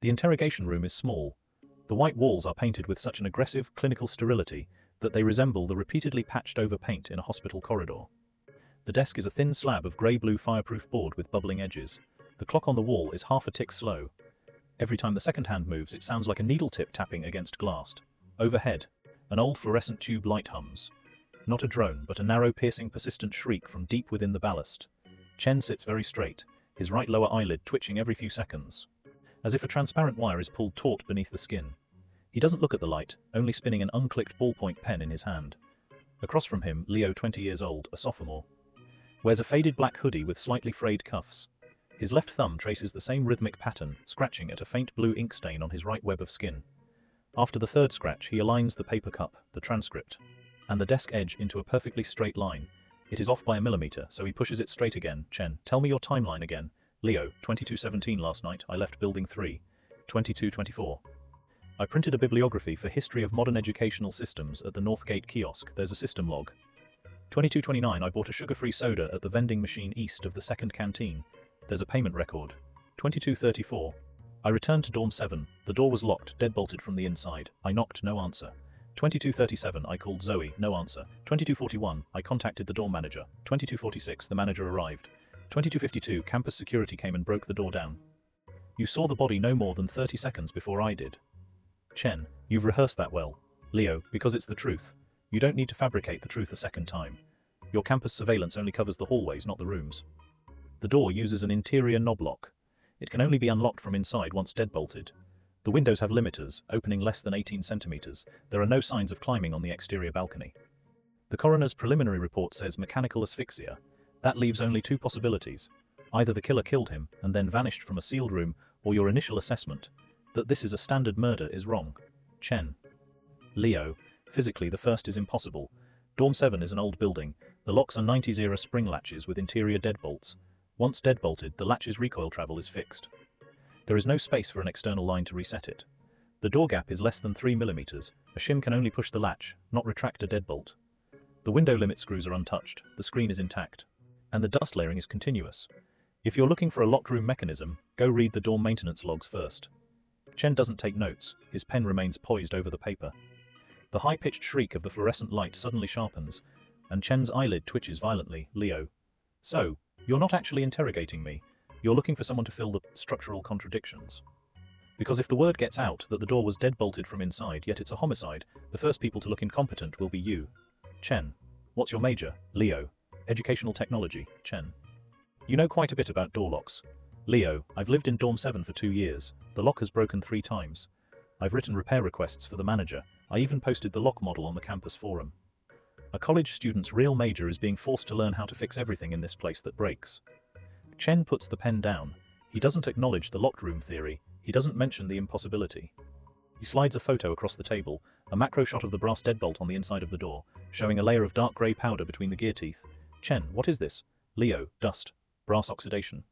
The interrogation room is small. The white walls are painted with such an aggressive, clinical sterility that they resemble the repeatedly patched-over paint in a hospital corridor. The desk is a thin slab of grey-blue fireproof board with bubbling edges. The clock on the wall is half a tick slow. Every time the second hand moves, it sounds like a needle tip tapping against glass. Overhead, an old fluorescent tube light hums. Not a drone, but a narrow, piercing, persistent shriek from deep within the ballast. Chen sits very straight, his right lower eyelid twitching every few seconds, as if a transparent wire is pulled taut beneath the skin. He doesn't look at the light, only spinning an unclicked ballpoint pen in his hand. Across from him, Leo, 20 years old, a sophomore, wears a faded black hoodie with slightly frayed cuffs. His left thumb traces the same rhythmic pattern, scratching at a faint blue ink stain on his right web of skin. After the third scratch, he aligns the paper cup, the transcript, and the desk edge into a perfectly straight line. It is off by a millimeter, so he pushes it straight again. Chen, tell me your timeline again. Leo, 22:17 last night, I left building 3. 22:24. I printed a bibliography for History of Modern Educational Systems at the Northgate kiosk. There's a system log. 22:29, I bought a sugar-free soda at the vending machine east of the second canteen. There's a payment record. 22:34. I returned to dorm 7. The door was locked, deadbolted from the inside. I knocked, no answer. 22:37, I called Zoe, no answer. 22:41, I contacted the dorm manager. 22:46, the manager arrived. 22:52, campus security came and broke the door down. You saw the body no more than 30 seconds before I did. Chen, you've rehearsed that well. Leo, because it's the truth. You don't need to fabricate the truth a second time. Your campus surveillance only covers the hallways, not the rooms. The door uses an interior knob lock. It can only be unlocked from inside once deadbolted. The windows have limiters, opening less than 18 centimeters. There are no signs of climbing on the exterior balcony. The coroner's preliminary report says mechanical asphyxia. That leaves only two possibilities. Either the killer killed him and then vanished from a sealed room, or your initial assessment that this is a standard murder is wrong. Chen. Leo, physically the first is impossible. Dorm 7 is an old building. The locks are 90s-era spring latches with interior deadbolts. Once deadbolted, the latch's recoil travel is fixed. There is no space for an external line to reset it. The door gap is less than 3 millimeters. A shim can only push the latch, not retract a deadbolt. The window limit screws are untouched. The screen is intact. And the dust layering is continuous. If you're looking for a locked room mechanism, go read the dorm maintenance logs first. Chen doesn't take notes. His pen remains poised over the paper. The high-pitched shriek of the fluorescent light suddenly sharpens, and Chen's eyelid twitches violently. Leo. So, you're not actually interrogating me. You're looking for someone to fill the structural contradictions. Because if the word gets out that the door was deadbolted from inside, yet it's a homicide, the first people to look incompetent will be you. Chen. What's your major? Leo. Educational technology. Chen. You know quite a bit about door locks. Leo, I've lived in dorm 7 for 2 years. The lock has broken 3 times. I've written repair requests for the manager. I even posted the lock model on the campus forum. A college student's real major is being forced to learn how to fix everything in this place that breaks. Chen puts the pen down. He doesn't acknowledge the locked room theory. He doesn't mention the impossibility. He slides a photo across the table, a macro shot of the brass deadbolt on the inside of the door, showing a layer of dark grey powder between the gear teeth. Chen, what is this? Leo, dust. Brass oxidation.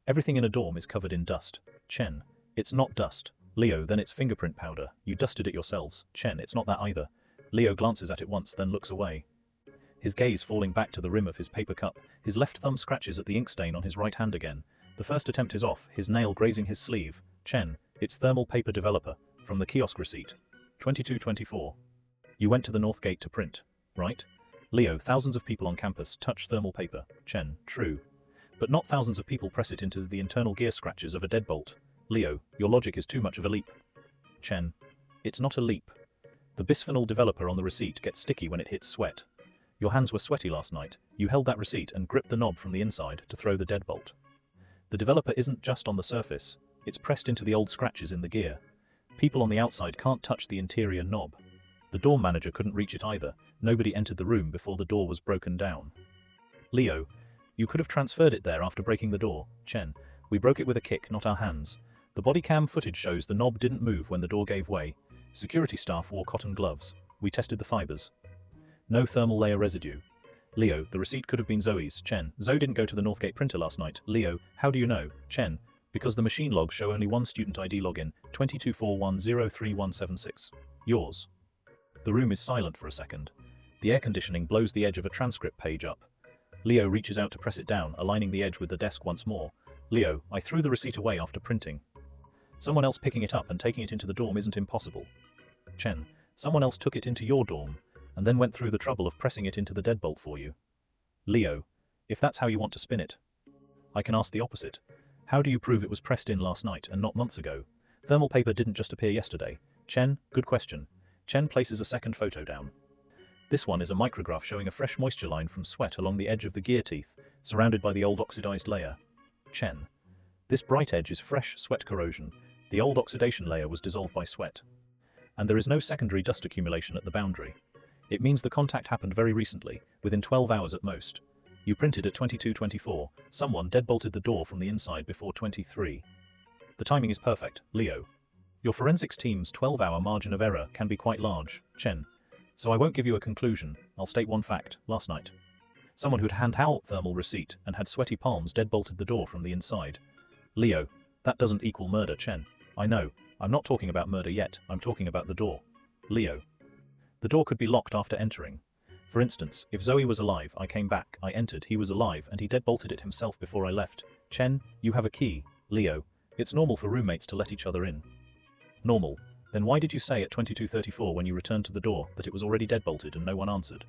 Everything in a dorm is covered in dust. Chen, it's not dust. Leo, then it's fingerprint powder. You dusted it yourselves. Chen, it's not that either. Leo glances at it once, then looks away. His gaze falling back to the rim of his paper cup, his left thumb scratches at the ink stain on his right hand again. The first attempt is off, his nail grazing his sleeve. Chen, it's thermal paper developer, from the kiosk receipt. 2224. You went to the Northgate to print, right? Leo, thousands of people on campus touch thermal paper. Chen, true. But not thousands of people press it into the internal gear scratches of a deadbolt. Leo, your logic is too much of a leap. Chen, it's not a leap. The bisphenol developer on the receipt gets sticky when it hits sweat. Your hands were sweaty last night. You held that receipt and gripped the knob from the inside to throw the deadbolt. The developer isn't just on the surface. It's pressed into the old scratches in the gear. People on the outside can't touch the interior knob. The dorm manager couldn't reach it either. Nobody entered the room before the door was broken down. Leo, you could have transferred it there after breaking the door. Chen, we broke it with a kick, not our hands. The body cam footage shows the knob didn't move when the door gave way. Security staff wore cotton gloves. We tested the fibers. No thermal layer residue. Leo, the receipt could have been Zoe's. Chen, Zoe didn't go to the Northgate printer last night. Leo, how do you know? Chen, because the machine logs show only one student ID login, 2241033176. Yours. The room is silent for a second. The air conditioning blows the edge of a transcript page up. Leo reaches out to press it down, aligning the edge with the desk once more. Leo, I threw the receipt away after printing. Someone else picking it up and taking it into the dorm isn't impossible. Chen. Someone else took it into your dorm, and then went through the trouble of pressing it into the deadbolt for you. Leo. If that's how you want to spin it. I can ask the opposite. How do you prove it was pressed in last night and not months ago? Thermal paper didn't just appear yesterday. Chen. Good question. Chen places a second photo down. This one is a micrograph showing a fresh moisture line from sweat along the edge of the gear teeth, surrounded by the old oxidized layer. Chen. This bright edge is fresh sweat corrosion. The old oxidation layer was dissolved by sweat. And there is no secondary dust accumulation at the boundary. It means the contact happened very recently, within 12 hours at most. You printed at 22:24. Someone deadbolted the door from the inside before 23. The timing is perfect, Leo. Your forensics team's 12-hour margin of error can be quite large, Chen. So I won't give you a conclusion, I'll state one fact. Last night, someone who'd hand-held thermal receipt and had sweaty palms deadbolted the door from the inside. Leo. That doesn't equal murder, Chen. I know. I'm not talking about murder yet, I'm talking about the door. Leo. The door could be locked after entering. For instance, if Zoe was alive, I came back, I entered, he was alive, and he deadbolted it himself before I left. Chen, you have a key. Leo. It's normal for roommates to let each other in. Normal. Then why did you say at 22:34 when you returned to the door that it was already deadbolted and no one answered?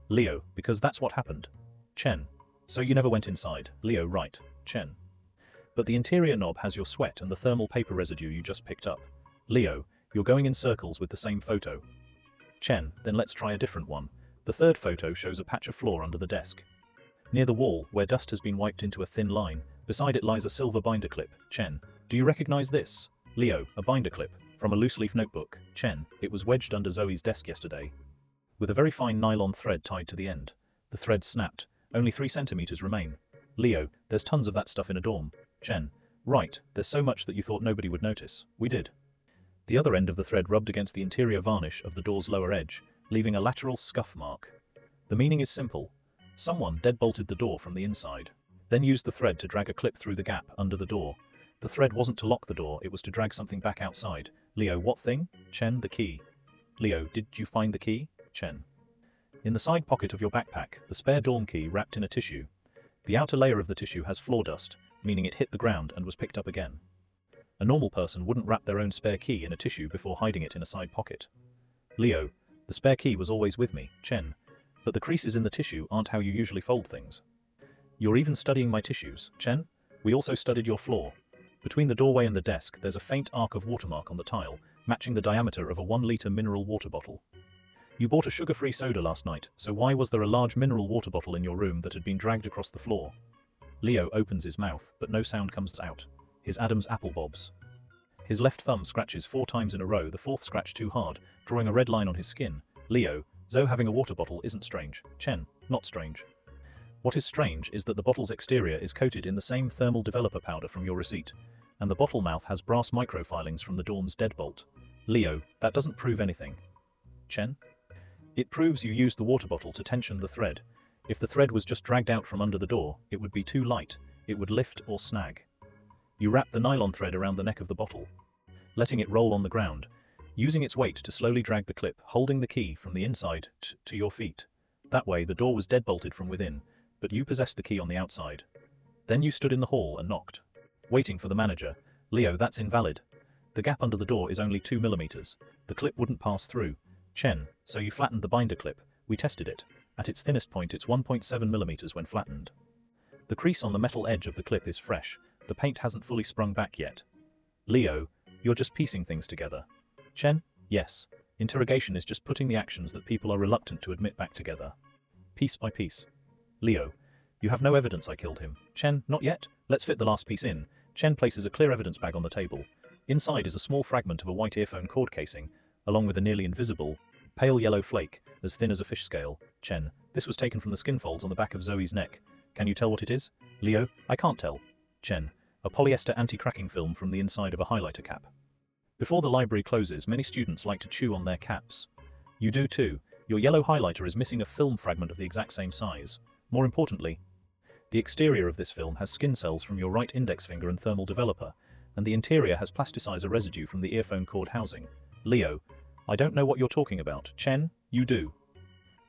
Leo. Because that's what happened. Chen. So you never went inside. Leo. Right. Chen. But the interior knob has your sweat and the thermal paper residue you just picked up. Leo. You're going in circles with the same photo. Chen. Then let's try a different one. The third photo shows a patch of floor under the desk. Near the wall, where dust has been wiped into a thin line, beside it lies a silver binder clip. Chen. Do you recognize this? Leo. A binder clip. From a loose-leaf notebook. Chen. It was wedged under Zoe's desk yesterday, with a very fine nylon thread tied to the end. The thread snapped. Only 3 centimeters remain. Leo. There's tons of that stuff in a dorm. Chen. Right, there's so much that you thought nobody would notice. We did. The other end of the thread rubbed against the interior varnish of the door's lower edge, leaving a lateral scuff mark. The meaning is simple. Someone deadbolted the door from the inside, then used the thread to drag a clip through the gap under the door. The thread wasn't to lock the door, it was to drag something back outside. Leo. What thing? Chen. The key. Leo. Did you find the key? Chen. In the side pocket of your backpack, the spare dorm key wrapped in a tissue. The outer layer of the tissue has floor dust, meaning it hit the ground and was picked up again. A normal person wouldn't wrap their own spare key in a tissue before hiding it in a side pocket. Leo. The spare key was always with me, Chen. But the creases in the tissue aren't how you usually fold things. You're even studying my tissues, Chen. We also studied your floor. Between the doorway and the desk, there's a faint arc of watermark on the tile, matching the diameter of a 1-liter mineral water bottle. You bought a sugar-free soda last night, so why was there a large mineral water bottle in your room that had been dragged across the floor? Leo opens his mouth, but no sound comes out. His Adam's apple bobs. His left thumb scratches 4 times in a row, the 4th scratch too hard, drawing a red line on his skin. Leo. Zoe having a water bottle isn't strange. Chen. Not strange. What is strange is that the bottle's exterior is coated in the same thermal developer powder from your receipt, and the bottle mouth has brass microfilings from the dorm's deadbolt. Leo. That doesn't prove anything. Chen. It proves you used the water bottle to tension the thread. If the thread was just dragged out from under the door, it would be too light, it would lift or snag. You wrap the nylon thread around the neck of the bottle, letting it roll on the ground, using its weight to slowly drag the clip, holding the key from the inside to your feet. That way the door was deadbolted from within, but you possessed the key on the outside. Then you stood in the hall and knocked, waiting for the manager. Leo. That's invalid. The gap under the door is only 2 millimeters. The clip wouldn't pass through. Chen. So you flattened the binder clip. We tested it. At its thinnest point it's 1.7 millimeters when flattened. The crease on the metal edge of the clip is fresh. The paint hasn't fully sprung back yet. Leo. You're just piecing things together. Chen. Yes. Interrogation is just putting the actions that people are reluctant to admit back together, piece by piece. Leo. You have no evidence I killed him. Chen. Not yet. Let's fit the last piece in. Chen places a clear evidence bag on the table. Inside is a small fragment of a white earphone cord casing, along with a nearly invisible, pale yellow flake, as thin as a fish scale. Chen. This was taken from the skin folds on the back of Zoe's neck. Can you tell what it is? Leo. I can't tell. Chen. A polyester anti-cracking film from the inside of a highlighter cap. Before the library closes, many students like to chew on their caps. You do too. Your yellow highlighter is missing a film fragment of the exact same size. More importantly, the exterior of this film has skin cells from your right index finger and thermal developer, and the interior has plasticizer residue from the earphone cord housing. Leo. I don't know what you're talking about. Chen. You do.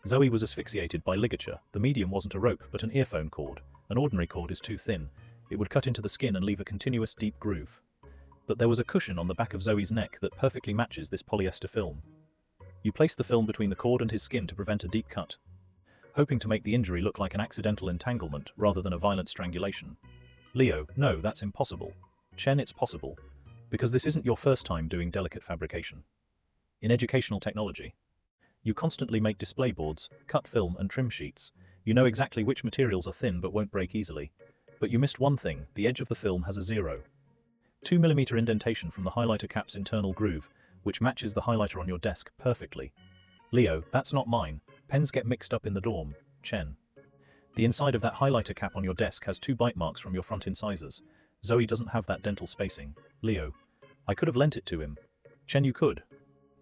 Zoe was asphyxiated by ligature. The medium wasn't a rope, but an earphone cord. An ordinary cord is too thin. It would cut into the skin and leave a continuous deep groove. But there was a cushion on the back of Zoe's neck that perfectly matches this polyester film. You place the film between the cord and his skin to prevent a deep cut, hoping to make the injury look like an accidental entanglement rather than a violent strangulation. Leo, no, that's impossible. Chen, it's possible. Because this isn't your first time doing delicate fabrication. In educational technology, you constantly make display boards, cut film and trim sheets. You know exactly which materials are thin but won't break easily. But you missed one thing, the edge of the film has a 0.2 mm indentation from the highlighter cap's internal groove, which matches the highlighter on your desk perfectly. Leo, that's not mine. Pens get mixed up in the dorm. Chen. The inside of that highlighter cap on your desk has 2 bite marks from your front incisors. Zoe doesn't have that dental spacing. Leo. I could have lent it to him. Chen, you could.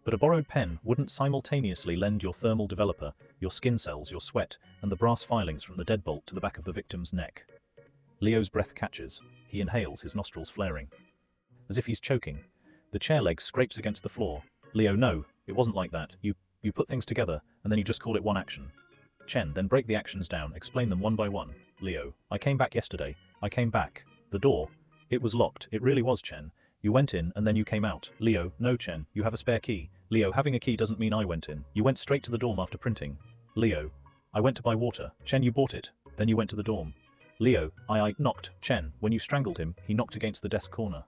But a borrowed pen wouldn't simultaneously lend your thermal developer, your skin cells, your sweat, and the brass filings from the deadbolt to the back of the victim's neck. Leo's breath catches. He inhales, his nostrils flaring. As if he's choking. The chair leg scrapes against the floor. Leo, no, it wasn't like that. You put things together, and then you just call it one action. Chen, then break the actions down, explain them one by one. Leo, I came back yesterday. I came back. The door. It was locked. It really was, Chen. You went in, and then you came out. Leo, no, Chen, you have a spare key. Leo, having a key doesn't mean I went in. You went straight to the dorm after printing. Leo, I went to buy water. Chen, you bought it. Then you went to the dorm. Leo, I knocked. Chen, when you strangled him, he knocked against the desk corner.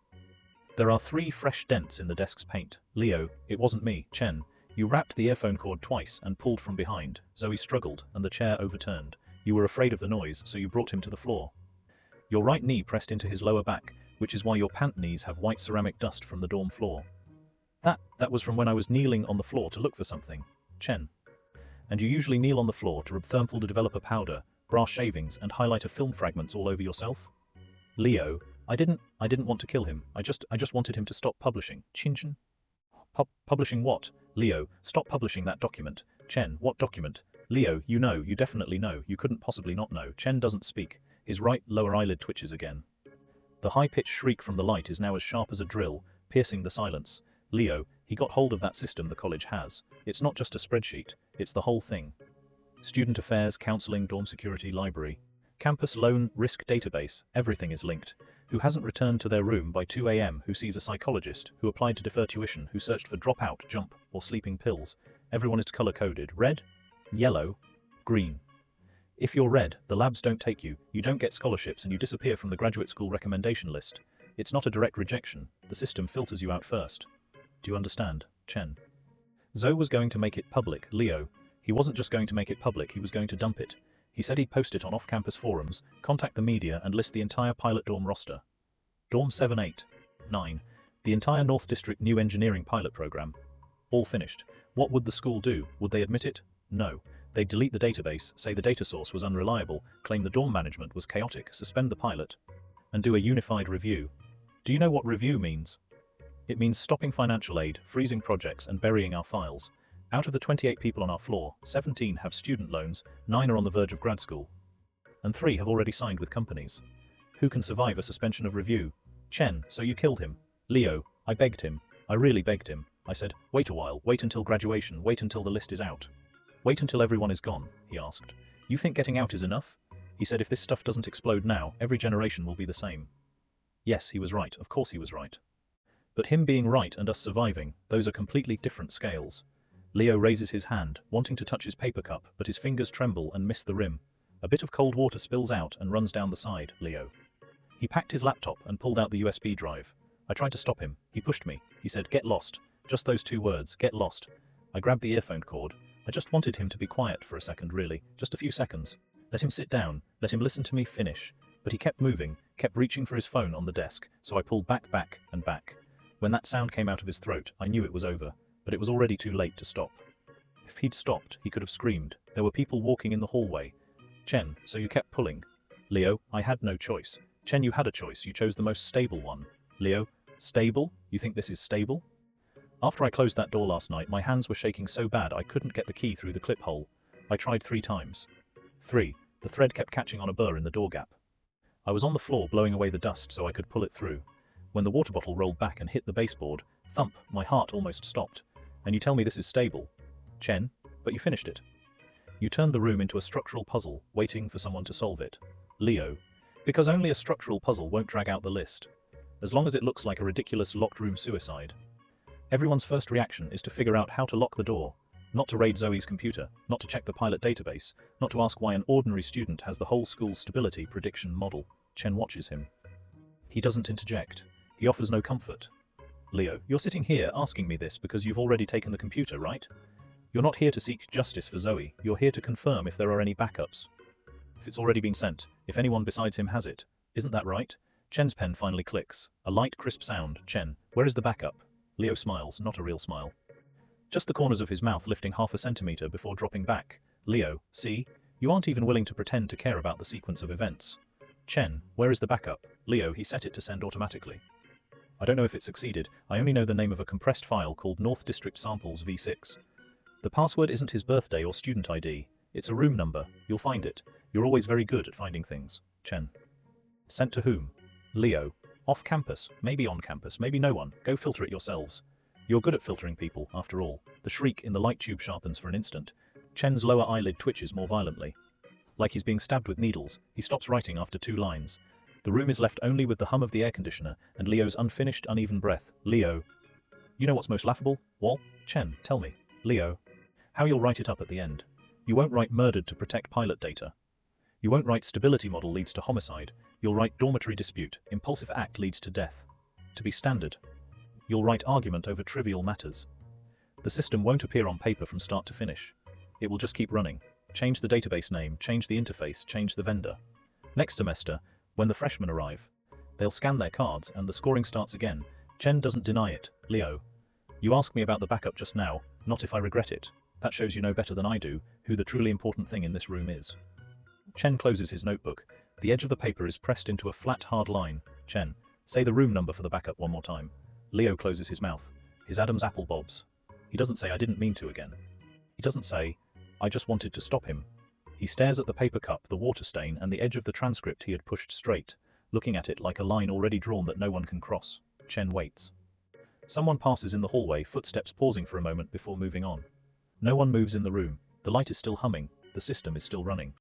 There are 3 fresh dents in the desk's paint. Leo, it wasn't me. Chen, you wrapped the earphone cord twice and pulled from behind. Zoe struggled, and the chair overturned. You were afraid of the noise, so you brought him to the floor. Your right knee pressed into his lower back, which is why your pant knees have white ceramic dust from the dorm floor. That was from when I was kneeling on the floor to look for something. Chen. And you usually kneel on the floor to rub thermal developer powder, brass shavings, and highlighter film fragments all over yourself? Leo, I didn't want to kill him. I just wanted him to stop publishing. Chin. Publishing what? Leo, stop publishing that document. Chen, what document? Leo, you know, you definitely know, you couldn't possibly not know. Chen doesn't speak. His right lower eyelid twitches again. The high-pitched shriek from the light is now as sharp as a drill, piercing the silence. Leo, he got hold of that system the college has. It's not just a spreadsheet, it's the whole thing. Student affairs, counseling, dorm security, library, campus loan, risk database, everything is linked. Who hasn't returned to their room by 2 a.m., who sees a psychologist, who applied to defer tuition, who searched for dropout, jump, or sleeping pills. Everyone is color-coded. Red, yellow, green. If you're red, the labs don't take you, you don't get scholarships, and you disappear from the graduate school recommendation list. It's not a direct rejection, the system filters you out first. Do you understand, Chen? Zoe was going to make it public. Leo, he wasn't just going to make it public, he was going to dump it. He said he'd post it on off-campus forums, contact the media, and list the entire pilot dorm roster. Dorm 7, 8, 9. The entire North District new engineering pilot program. All finished. What would the school do? Would they admit it? No. They'd delete the database, say the data source was unreliable, claim the dorm management was chaotic, suspend the pilot, and do a unified review. Do you know what review means? It means stopping financial aid, freezing projects, and burying our files. Out of the 28 people on our floor, 17 have student loans, 9 are on the verge of grad school, and 3 have already signed with companies. Who can survive a suspension of review? Chen, so you killed him. Leo, I begged him. I really begged him. I said, wait a while, wait until graduation, wait until the list is out. Wait until everyone is gone, he asked. You think getting out is enough? He said if this stuff doesn't explode now, every generation will be the same. Yes, he was right, of course he was right. But him being right and us surviving, those are completely different scales. Leo raises his hand, wanting to touch his paper cup, but his fingers tremble and miss the rim. A bit of cold water spills out and runs down the side. Leo. He packed his laptop and pulled out the USB drive. I tried to stop him. He pushed me. He said, get lost. Just those 2 words, get lost. I grabbed the earphone cord. I just wanted him to be quiet for a second, really. Just a few seconds. Let him sit down. Let him listen to me finish. But he kept moving, kept reaching for his phone on the desk, so I pulled back, and back. When that sound came out of his throat, I knew it was over. But it was already too late to stop. If he'd stopped, he could have screamed. There were people walking in the hallway. Chen, so you kept pulling. Leo, I had no choice. Chen, you had a choice. You chose the most stable one. Leo, stable? You think this is stable? After I closed that door last night, my hands were shaking so bad I couldn't get the key through the clip hole. I tried 3 times. 3. The thread kept catching on a burr in the door gap. I was on the floor blowing away the dust so I could pull it through. When the water bottle rolled back and hit the baseboard, thump, my heart almost stopped. And you tell me this is stable? Chen, but you finished it. You turned the room into a structural puzzle, waiting for someone to solve it. Leo, because only a structural puzzle won't drag out the list. as long as it looks like a ridiculous locked room suicide. Everyone's first reaction is to figure out how to lock the door, not to raid Zoe's computer, not to check the pilot database, not to ask why an ordinary student has the whole school's stability prediction model. Chen watches him. He doesn't interject. He offers no comfort. Leo, you're sitting here asking me this because you've already taken the computer, right? You're not here to seek justice for Zoe, you're here to confirm if there are any backups. If it's already been sent, if anyone besides him has it. Isn't that right? Chen's pen finally clicks. A light, crisp sound. Chen, where is the backup? Leo smiles, not a real smile. Just the corners of his mouth lifting half a centimeter before dropping back. Leo, see? You aren't even willing to pretend to care about the sequence of events. Chen, where is the backup? Leo, he set it to send automatically. I don't know if it succeeded, I only know the name of a compressed file called North District Samples V6. The password isn't his birthday or student ID, it's a room number, you'll find it. You're always very good at finding things. Chen. Sent to whom? Leo. Off campus, maybe on campus, maybe no one, go filter it yourselves. You're good at filtering people, after all. The shriek in the light tube sharpens for an instant. Chen's lower eyelid twitches more violently. Like he's being stabbed with needles, he stops writing after 2 lines. The room is left only with the hum of the air conditioner and Leo's unfinished, uneven breath. Leo. You know what's most laughable? What? Chen, tell me. Leo. How you'll write it up at the end. You won't write murdered to protect pilot data. You won't write stability model leads to homicide. You'll write dormitory dispute, impulsive act leads to death. To be standard. You'll write argument over trivial matters. The system won't appear on paper from start to finish. It will just keep running. Change the database name, change the interface, change the vendor. Next semester, when the freshmen arrive, they'll scan their cards and the scoring starts again. Chen doesn't deny it. Leo. You asked me about the backup just now, not if I regret it. That shows you know better than I do who the truly important thing in this room is. Chen closes his notebook. The edge of the paper is pressed into a flat, hard line. Chen, say the room number for the backup one more time. Leo closes his mouth. His Adam's apple bobs. He doesn't say I didn't mean to again. He doesn't say, I just wanted to stop him. He stares at the paper cup, the water stain, and the edge of the transcript he had pushed straight, looking at it like a line already drawn that no one can cross. Chen waits. Someone passes in the hallway, footsteps pausing for a moment before moving on. No one moves in the room. The light is still humming. The system is still running.